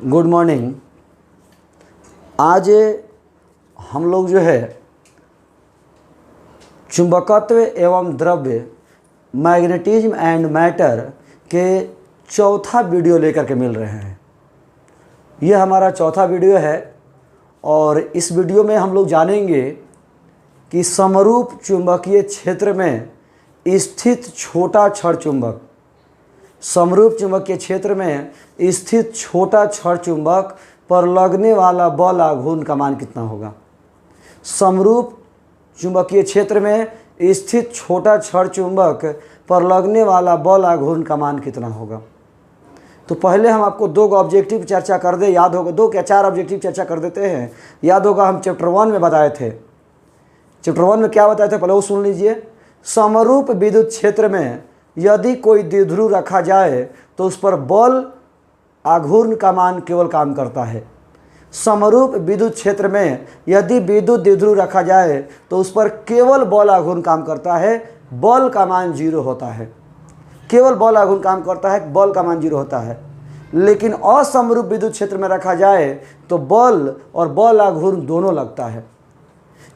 Good morning. आज हम लोग जो है चुंबकत्व एवं द्रव्य मैग्नेटिज्म एंड मैटर के चौथा वीडियो लेकर के मिल रहे हैं। यह हमारा चौथा वीडियो है और इस वीडियो में हम लोग जानेंगे कि समरूप चुंबकीय क्षेत्र में स्थित छोटा छड़ चुंबक, समरूप चुंबकीय क्षेत्र में स्थित छोटा छड़ चुंबक पर लगने वाला बल आघूर्ण का मान कितना होगा। समरूप चुंबकीय क्षेत्र में स्थित छोटा छड़ चुंबक पर लगने वाला बल आघूर्ण का मान कितना होगा। तो पहले हम आपको दो ऑब्जेक्टिव चर्चा कर दे, याद होगा, दो क्या चार ऑब्जेक्टिव चर्चा कर देते हैं। याद होगा हम चैप्टर 1 में बताए थे। चैप्टर 1 में क्या बताए थे पहले वो सुन लीजिए। समरूप विद्युत क्षेत्र में यदि कोई द्विध्रुव रखा जाए तो उस पर बल आघूर्ण का मान केवल काम करता है। समरूप विद्युत क्षेत्र में यदि विद्युत द्विध्रुव रखा जाए तो उस पर केवल बल आघूर्ण काम करता है, बल का मान 0 होता है। केवल बल आघूर्ण काम करता है, बल का मान 0 होता है। लेकिन असमरूप विद्युत क्षेत्र में रखा जाए तो बल और बल आघूर्ण दोनों लगता है।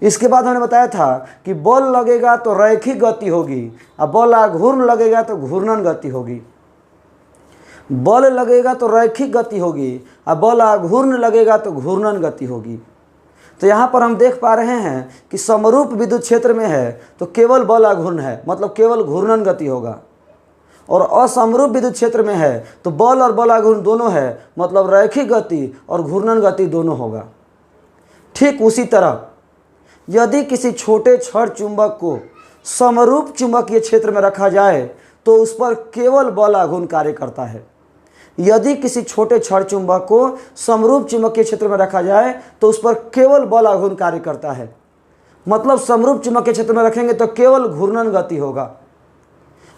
इसके बाद हमने बताया था कि बल लगेगा तो रैखिक गति होगी और बल आघूर्ण लगेगा तो घूर्णन गति होगी। बल लगेगा तो रैखिक गति होगी और बल आघूर्ण लगेगा तो घूर्णन गति होगी। तो यहाँ पर हम देख पा रहे हैं कि समरूप विद्युत क्षेत्र में है तो केवल बल आघूर्ण है, मतलब केवल घूर्णन गति होगा। और असमरूप विद्युत क्षेत्र में है तो बल और बल आघूर्ण दोनों है, मतलब रैखिक गति और घूर्णन गति दोनों होगा। ठीक उसी तरह यदि किसी छोटे छड़ चुंबक को समरूप चुंबकीय क्षेत्र में रखा जाए तो उस पर केवल बल आघूर्ण कार्य करता है। यदि किसी छोटे छड़ चुंबक को समरूप चुंबकीय क्षेत्र में रखा जाए तो उस पर केवल बल आघूर्ण कार्य करता है, मतलब समरूप चुंबकीय क्षेत्र में रखेंगे तो केवल घूर्णन गति होगा।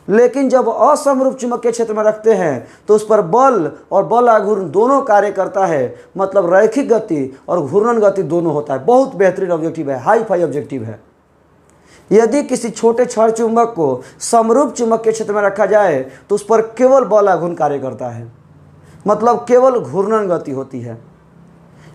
लेकिन जब असमरूप चुंबकीय क्षेत्र में रखते हैं तो उस पर बल और बल आघूर्ण दोनों कार्य करता है, मतलब रैखिक गति और घूर्णन गति दोनों होता है। बहुत बेहतरीन ऑब्जेक्टिव है, हाई फाई ऑब्जेक्टिव है। यदि किसी छोटे छड़ चुंबक को समरूप चुंबकीय क्षेत्र में रखा जाए तो उस पर केवल बल आघूर्ण कार्य करता है, मतलब केवल घूर्णन गति होती है।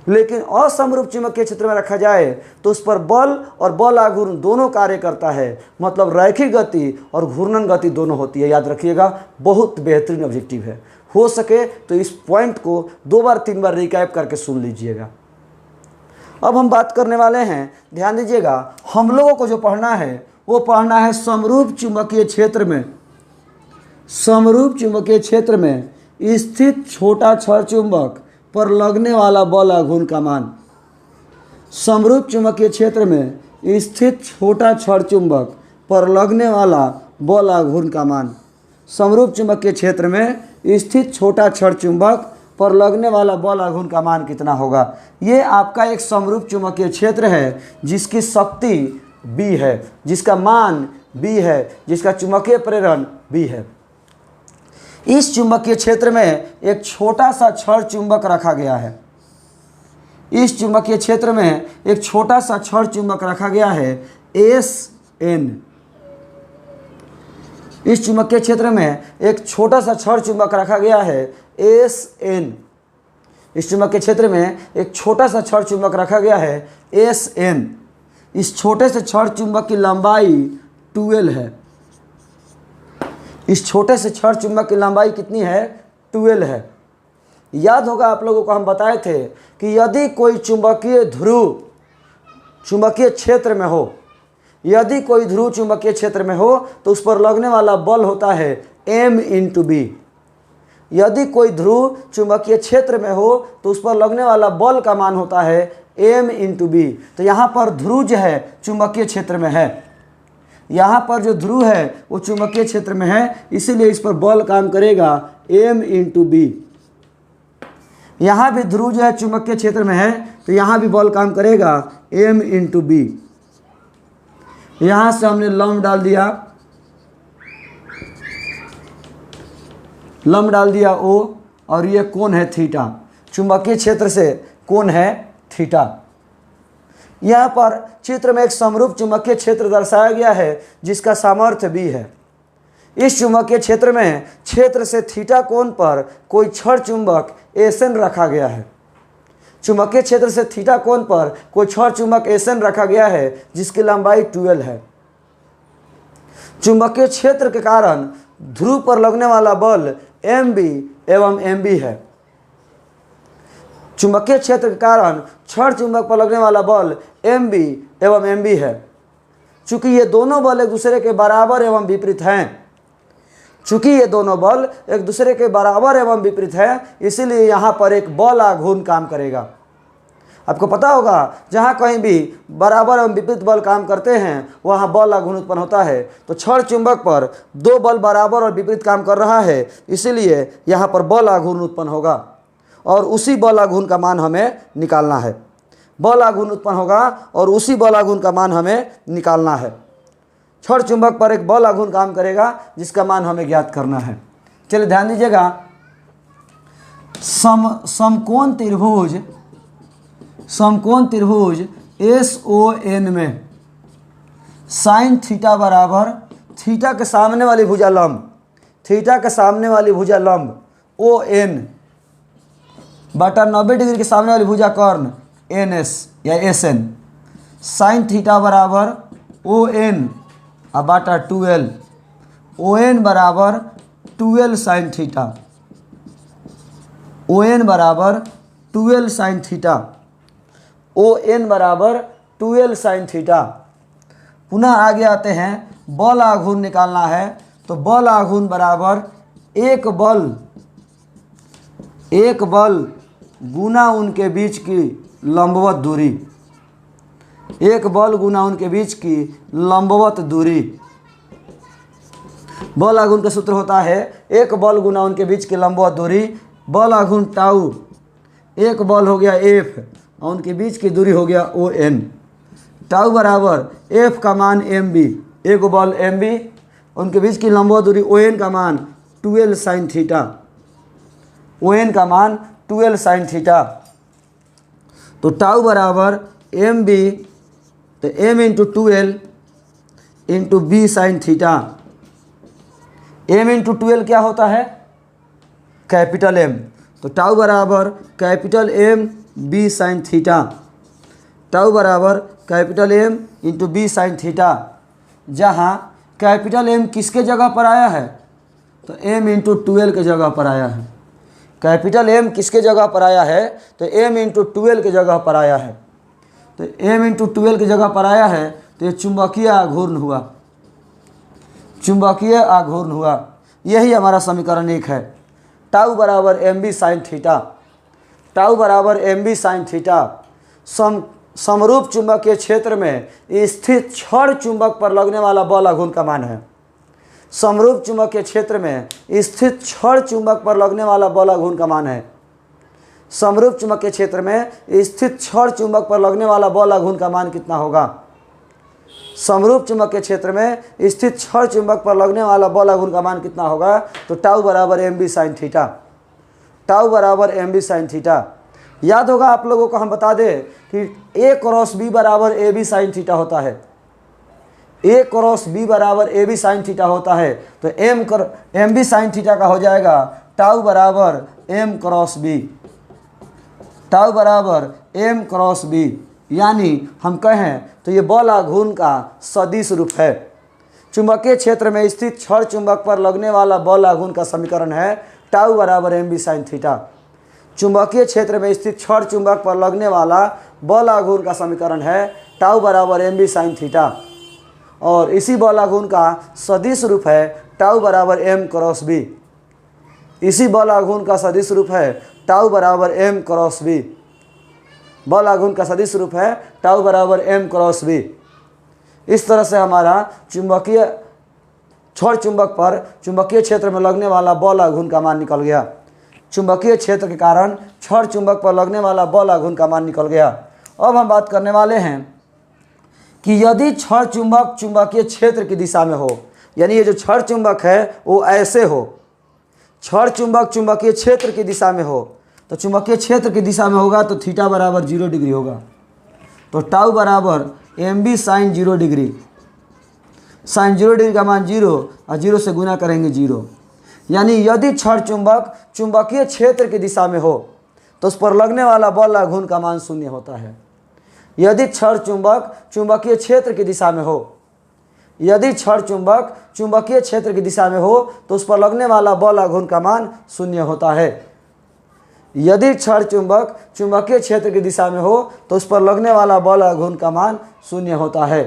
लेकिन असमरूप चुंबकीय क्षेत्र में रखा जाए तो उस पर बल और बल आघूर्ण दोनों कार्य करता है, मतलब रैखिक गति और घूर्णन गति दोनों होती है। याद रखिएगा, बहुत बेहतरीन ऑब्जेक्टिव है। हो सके तो इस पॉइंट को 2 बार 3 बार रिकैप करके सुन लीजिएगा। अब हम बात करने वाले हैं, ध्यान दीजिएगा, हम लोगों को जो पढ़ना है वो पढ़ना है समरूप चुंबकीय क्षेत्र में, समरूप चुंबकीय क्षेत्र में स्थित छोटा छड़ चुंबक पर लगने वाला बल आघूर्ण का मान। समरूप चुंबकीय क्षेत्र में स्थित छोटा छड़ चुंबक पर लगने वाला बल आघूर्ण का मान। समरूप चुंबकीय क्षेत्र में स्थित छोटा छड़ चुंबक पर लगने वाला बल आघूर्ण का मान कितना होगा। ये आपका एक समरूप चुंबकीय क्षेत्र है जिसकी शक्ति B है, जिसका मान B है, जिसका चुंबकीय प्रेरण B है। इस चुंबकीय क्षेत्र में एक छोटा सा छड़ चुंबक रखा गया है। इस चुंबकीय क्षेत्र में एक छोटा सा छड़ चुंबक रखा गया है SN। इस चुंबकीय क्षेत्र में एक छोटा सा छड़ चुंबक रखा गया है SN। इस चुंबकीय क्षेत्र में एक छोटा सा छड़ चुंबक रखा गया है SN। इस छोटे से छड़ चुंबक की लंबाई 12 है। इस छोटे से छड़ चुंबक की लंबाई कितनी है? 12 है। याद होगा आप लोगों को हम बताए थे कि यदि कोई चुंबकीय ध्रुव चुंबकीय क्षेत्र में हो, यदि कोई ध्रुव चुंबकीय क्षेत्र में हो तो उस पर लगने वाला बल होता है M×B। यदि कोई ध्रुव चुंबकीय क्षेत्र में हो तो उस पर लगने वाला बल का मान होता है M×B। तो यहाँ पर ध्रुव जो है चुंबकीय क्षेत्र में है, यहाँ पर जो ध्रुव है वो चुंबकीय क्षेत्र में है, इसीलिए इस पर बल काम करेगा M×B। यहाँ भी ध्रुव जो है चुंबकीय क्षेत्र में है तो यहाँ भी बल काम करेगा M×B। यहाँ से हमने लंब डाल दिया, लंब डाल दिया O, और ये कोण है थीटा। चुंबकीय क्षेत्र से कोण है थीटा। यहाँ पर चित्र में एक समरूप चुंबकीय क्षेत्र दर्शाया गया है जिसका सामर्थ्य B है। इस चुंबकीय क्षेत्र में क्षेत्र से थीटा कोण पर कोई छड़ चुंबक एसएन रखा गया है। चुंबकीय क्षेत्र से थीटा कोण पर कोई छड़ चुंबक एसएन रखा गया है जिसकी लंबाई 12 है। चुंबकीय क्षेत्र के कारण ध्रुव पर लगने वाला बल एम बी एवं एम बी है। चुंबकीय क्षेत्र के कारण छड़ चुंबक पर लगने वाला बल एम बी एवं एम बी है। चूंकि ये दोनों बल एक दूसरे के बराबर एवं विपरीत हैं, इसीलिए यहाँ पर एक बल आघूर्ण काम करेगा। आपको पता होगा जहाँ कहीं भी बराबर एवं विपरीत बल काम करते हैं वहाँ बल आघूर्ण उत्पन्न होता है। तो छड़ चुंबक पर दो बल बराबर और विपरीत काम कर रहा है, इसीलिए यहाँ पर बल आघूर्ण उत्पन्न होगा और उसी बल आघूर्ण का मान हमें निकालना है। बल आघूर्ण उत्पन्न होगा और उसी बल आघूर्ण का मान हमें निकालना है। छड़ चुंबक पर एक बल आघूर्ण काम करेगा जिसका मान हमें ज्ञात करना है। चलिए ध्यान दीजिएगा, समकोण त्रिभुज SON में साइन थीटा बराबर थीटा के सामने वाली भुजा लंब ON बटा 90 डिग्री के सामने वाली भुजा कर्ण NS या SN, साइन थीटा बराबर ON बटा 12, ON बराबर 12 साइन थीटा, ON बराबर 12 साइन थीटा, ON बराबर 12 साइन थीटा। पुनः आगे आते हैं, बल आघूर्ण निकालना है तो बल आघूर्ण बराबर एक बल गुना उनके बीच की लंबवत दूरी, एक बल गुना उनके बीच की लंबवत दूरी। बल आघूर्ण का सूत्र होता है एक बल गुना उनके बीच की लंबवत दूरी। बल आघूर्ण टाउ, एक बल हो गया F और उनके बीच की दूरी हो गया ON। टाउ बराबर F का मान MB, एक बल MB, उनके बीच की लंबवत दूरी ON का मान 12 साइन थीटा, ON का मान 12 साइन थीटा। तो टाउ बराबर MB, तो M into 12 into B sine theta. M into 12 क्या होता है? Capital M। तो टाउ बराबर capital M B sine theta, tau बराबर capital M into B sine theta. जहाँ कैपिटल M किसके जगह पर आया है? तो M इंटू 12 के जगह पर आया है। कैपिटल M किसके जगह पर आया है? तो M इंटू 12 के जगह पर आया है। तो M इंटू 12 की जगह पर आया है तो ये चुंबकीय आघूर्ण हुआ, यही हमारा समीकरण 1 है। टाउ बराबर MB साइन थीटा, टाउ बराबर MB साइन थीटा समरूप चुंबकीय क्षेत्र में स्थित छड़ चुंबक पर लगने वाला बल आघूर्ण का मान है। समरूप चुंबकीय क्षेत्र में स्थित छड़ चुंबक पर लगने वाला बल आघूर्ण का मान है। समरूप चुंबकीय क्षेत्र में स्थित छड़ चुंबक पर लगने वाला बल आघूर्ण का मान कितना होगा? समरूप चुंबकीय क्षेत्र में स्थित छड़ चुंबक पर लगने वाला बल आघूर्ण का मान कितना होगा? तो टाउ बराबर MB साइन थीटा, टाउ बराबर MB साइन थीटा। याद होगा आप लोगों को हम बता दें कि A क्रॉस B बराबर AB साइन थीटा होता है। A क्रॉस B बराबर AB साइन थीटा होता है। तो MB साइन थीटा का हो जाएगा टाउ बराबर M क्रॉस B, टाउ बराबर M क्रॉस B। यानी हम कहें तो ये बल आघूर्ण का सदिश रूप है। चुंबकीय क्षेत्र में स्थित छड़ चुंबक पर लगने वाला बल आघूर्ण का समीकरण है टाउ बराबर MB साइन थीटा। चुंबकीय क्षेत्र में स्थित छड़ चुंबक पर लगने वाला बल आघूर्ण का समीकरण है टाउ बराबर MB साइन थीटा। और इसी बल आघूर्ण का सदिश रूप है टाउ बराबर M क्रॉस B। इसी बल आघूर्ण का सदिश रूप है टाउ बराबर M क्रॉस B। बल आघूर्ण का सदिश रूप है टाउ बराबर M क्रॉस B। इस तरह से हमारा चुंबकीय छड़ चुंबक पर चुंबकीय क्षेत्र में लगने वाला बल आघूर्ण का मान निकल गया। चुंबकीय क्षेत्र के कारण छड़ चुंबक पर लगने वाला बल आघूर्ण का मान निकल गया। अब हम बात करने वाले हैं कि यदि छड़ चुंबक चुंबकीय क्षेत्र की दिशा में हो, यानी ये जो छड़ चुंबक है वो ऐसे हो, छड़ चुंबक चुंबकीय क्षेत्र की दिशा में हो, तो चुंबकीय क्षेत्र की दिशा में होगा तो थीटा बराबर 0 डिग्री होगा। तो टाउ बराबर MB sine 0 degree, sine 0 degree का मान 0 और 0 से गुना करेंगे 0। यानी यदि क्षण चुंबक चुंबकीय क्षेत्र की दिशा में हो तो उस पर लगने वाला बल या घूर्ण का मान 0 होता है। यदि क्षण चुंबक चुंबकीय क्षेत्र की दिशा में हो, यदि क्षण चुंबक चुंबकीय क्षेत्र की दिशा में हो तो उस पर लगने वाला बल या घूर्ण का मान 0 होता है। यदि क्षण चुंबक चुंबकीय क्षेत्र की दिशा में हो तो उस पर लगने वाला बल या घूर्ण का मान 0 होता है।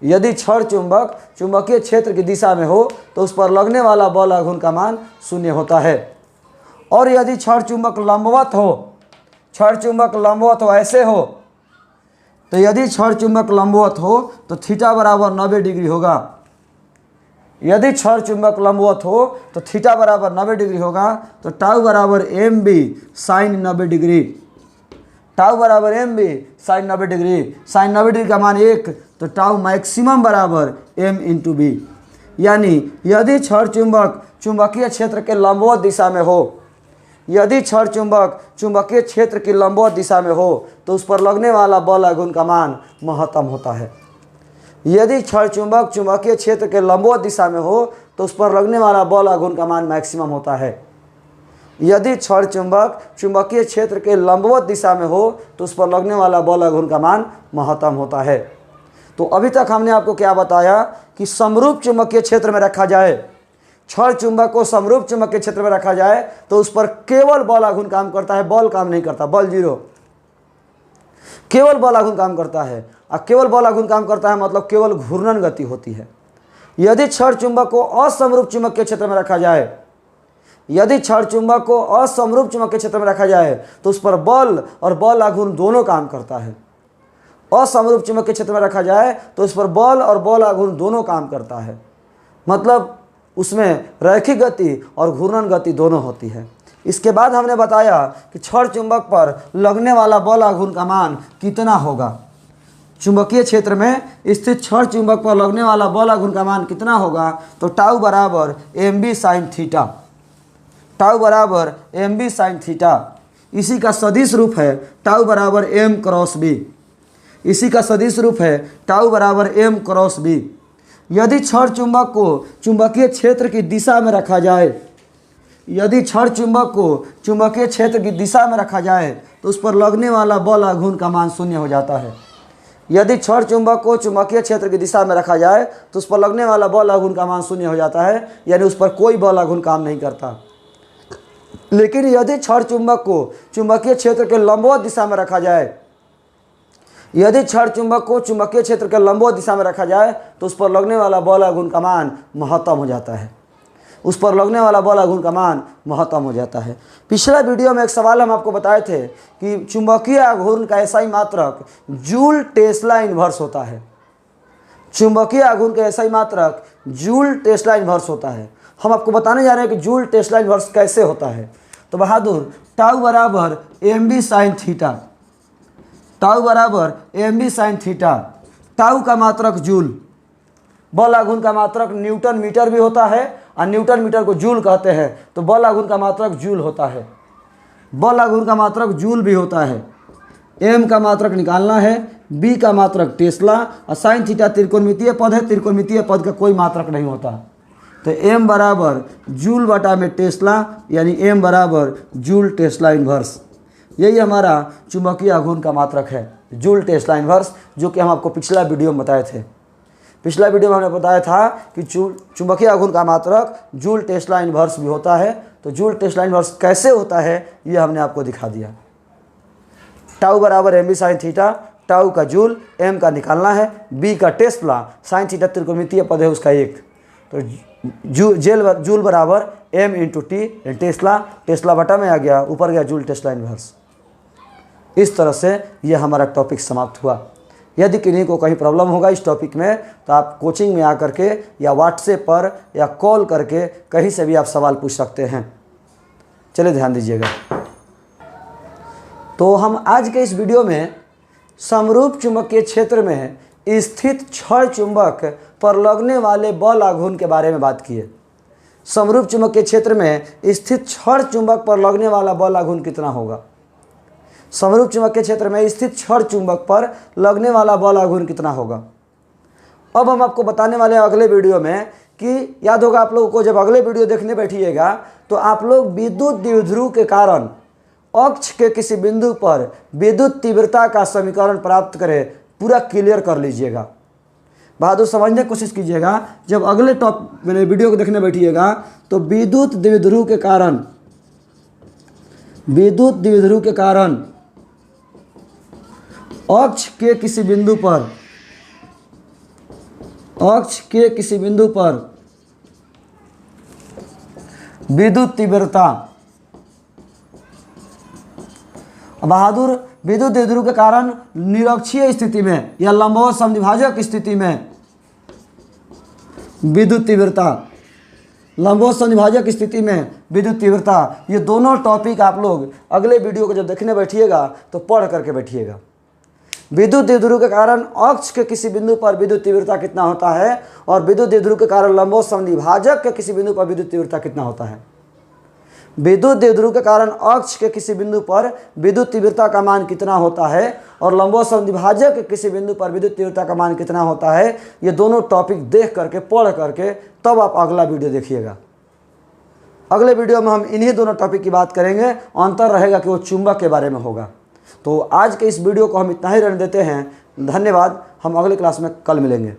यदि क्षण चुंबक चुंबकीय क्षेत्र की दिशा में हो तो उस पर लगने वाला बल या घूर्ण का मान 0 होता है। और यदि क्षण चुंबक लंबवत हो, क्षण चुंबक लंबवत हो, ऐसे हो, तो यदि क्षण चुंबक लंबवत हो तो थीटा बराबर 90 डिग्री होगा। यदि क्षण चुंबक लंबवत हो तो थीटा बराबर 90 डिग्री होगा। तो टाउ बराबर M B sine 90 degree, tau बराबर M B sine 90 degree. Sine 90 degree का मान 1, तो टाउ मैक्सिमम बराबर एम इंटू बी। यानी यदि क्षण चुंबक चुंबकीय क्षेत्र के लंबवत दिशा में हो, यदि क्षण चुंबक चुंबकीय क्षेत्र की लंबवत दिशा में हो तो उस पर लगने वाला बल या घूर्ण का मान महत्तम होता है। यदि क्षण चुंबक चुंबकीय क्षेत्र के लंबवत दिशा में हो तो उस पर लगने वाला बल या घूर्ण का मान मैक्सिमम होता है। यदि क्षण चुंबक चुंबकीय क्षेत्र के लंबवत दिशा में हो तो उस पर लगने वाला बल या घूर्ण का मान महत्तम होता है। तो अभी तक हमने आपको क्या बताया कि समरूप चुंबकीय क्षेत्र में रखा जाए, क्षण चुंबक को समरूप चुंबकीय क्षेत्र में रखा जाए तो उस पर केवल बल या घूर्ण काम करता है, बल काम नहीं करता, बल 0, केवल बल या घूर्ण काम करता है। और केवल बल या घूर्ण काम करता है मतलब केवल घूर्णन गति होती है। यदि क्षण चुंबक को असमरूप चुंबकीय क्षेत्र में रखा जाए, यदि क्षण चुंबक को असमरूप चुंबकीय क्षेत्र में रखा जाए तो उस पर बल और बल या घूर्ण दोनों काम करता है। असमरूप चुंबकीय क्षेत्र में रखा जाए तो उस पर बल और बल या घूर्ण दोनों काम करता है, मतलब उसमें रैखिक गति और घूर्णन गति दोनों होती है। इसके बाद हमने बताया कि क्षण चुंबक पर लगने वाला बल या घूर्ण का मान कितना होगा। चुंबकीय क्षेत्र में स्थित क्षण चुंबक पर लगने वाला बल या घूर्ण का मान कितना होगा। तो टाउ बराबर M B sine theta, tau बराबर एम बी साइन थीटा। इसी का सदिश रूप है टाउ बराबर एम क्रॉस बी, इसी का सदिश रूप है टाउ बराबर एम क्रॉस बी। यदि क्षण चुंबक को चुंबकीय क्षेत्र की दिशा में रखा जाए, यदि क्षण चुंबक को चुंबकीय क्षेत्र की दिशा में रखा जाए तो उस पर लगने वाला बल या घूर्ण का मान 0 हो जाता है। यदि क्षण चुंबक को चुंबकीय क्षेत्र की दिशा में रखा जाए तो उस पर लगने वाला बल या घूर्ण का मान 0 हो जाता है, यानी उस पर कोई बल या घूर्ण काम नहीं करता। लेकिन यदि क्षण चुंबक को चुंबकीय क्षेत्र के लंबवत दिशा में रखा जाए, यदि क्षण चुंबक को चुंबकीय क्षेत्र के लंबवत दिशा में रखा जाए तो उस पर लगने वाला बल या घूर्ण का मान महत्तम हो जाता है, उस पर लगने वाला बल या घूर्ण का मान महत्तम हो जाता है। पिछला वीडियो में एक सवाल हम आपको बताए थे कि चुंबकीय आघूर्ण का एसआई मात्रक जूल टेस्ला इन्वर्स होता है, चुंबकीय आघूर्ण का एसआई मात्रक जूल टेस्ला इन्वर्स होता है। हम आपको बताने जा रहे हैं कि जूल टेस्ला इन्वर्स कैसे होता है। तो बहादुर टाउ बराबर M B sine theta, tau बराबर M B sine theta. Tau का मात्रक जूल, बल या घूर्ण का मात्रक न्यूटन मीटर भी होता है और न्यूटन मीटर को जूल कहते हैं, तो बल या घूर्ण का मात्रक जूल होता है, बल या घूर्ण का मात्रक जूल भी होता है। एम का मात्रक निकालना है, बी का मात्रक टेस्ला, और साइन थीटा त्रिकोणमितीय पद है, त्रिकोणमितीय पद का कोई मात्रक नहीं होता। तो एम बराबर जूल बटा में टेस्ला, यानी एम बराबर जूल टेस्ला इन्वर्स। यही हमारा चुंबकीय आघूर्ण का मात्रक है, जूल टेस्ला इन्वर्स, जो कि हम आपको पिछला वीडियो में बताए थे। पिछला वीडियो में हमने बताया था कि चुंबकीय आघूर्ण का मात्रक जूल टेस्ला इन्वर्स भी होता है। तो जूल टेस्ला इन्वर्स कैसे होता है ये हमने आपको दिखा दिया। टाउ बराबर M B sine theta, tau का जूल, एम का निकालना है, बी का टेस्ला, साइन थीटा त्रिकोणमितीय पद है उसका 1, तो जूल बराबर M into T, tesla, tesla बटा में आ गया, ऊपर गया जूल टेस्ला इन्वर्स। इस तरह से यह हमारा टॉपिक समाप्त हुआ। यदि किन्हीं को कहीं प्रॉब्लम होगा इस टॉपिक में तो आप कोचिंग में आकर के या व्हाट्सएप पर या कॉल करके कहीं से भी आप सवाल पूछ सकते हैं। चलिए ध्यान दीजिएगा। तो हम आज के इस वीडियो में समरूप चुंबकीय क्षेत्र में स्थित क्षण चुंबक पर लगने वाले बल या घूर्ण के बारे में बात किए। समरूप चुंबकीय क्षेत्र में स्थित क्षण चुंबक पर लगने वाला बल या घूर्ण कितना होगा। समरूप चुंबकीय क्षेत्र में स्थित क्षण चुंबक पर लगने वाला बल या घूर्ण कितना होगा। अब हम आपको बताने वाले हैं अगले वीडियो में कि याद होगा आप लोगों को, जब अगले वीडियो देखने बैठिएगा तो आप लोग विद्युत द्विध्रुव के कारण अक्ष के किसी बिंदु पर विद्युत तीव्रता का समीकरण प्राप्त करें, पूरा क्लियर कर लीजिएगा। बहादुर समझने की कोशिश कीजिएगा। जब अगले मैंने वीडियो को देखने बैठिएगा तो विद्युत द्विध्रुव के कारण अक्ष के किसी बिंदु पर विद्युत तीव्रता, बहादुर विद्युत द्विध्रुव के कारण निरक्षीय स्थिति में या लंबवत समद्विभाजक स्थिति में विद्युत तीव्रता, लंबवत समद्विभाजक स्थिति में विद्युत तीव्रता, ये दोनों टॉपिक आप लोग अगले वीडियो को जब देखने बैठिएगा तो पढ़ करके बैठिएगा। विद्युत द्विध्रुव के कारण अक्ष के किसी बिंदु पर विद्युत तीव्रता कितना होता है और विद्युत द्विध्रुव के कारण लंबवत समद्विभाजक के किसी बिंदु पर विद्युत तीव्रता कितना होता है। विद्युत द्विध्रुव के कारण अक्ष के किसी बिंदु पर विद्युत तीव्रता का मान कितना होता है और लंबवत समद्विभाजक के किसी बिंदु पर विद्युत तीव्रता का मान कितना होता है, ये दोनों टॉपिक देख करके पढ़ करके तब आप अगला वीडियो देखिएगा। अगले वीडियो में हम इन्हीं दोनों टॉपिक की बात करेंगे। अंतर रहेगा कि वो चुंबक के बारे में होगा। तो आज के इस वीडियो को हम इतना ही रहने देते हैं। धन्यवाद। हम अगले क्लास में कल मिलेंगे।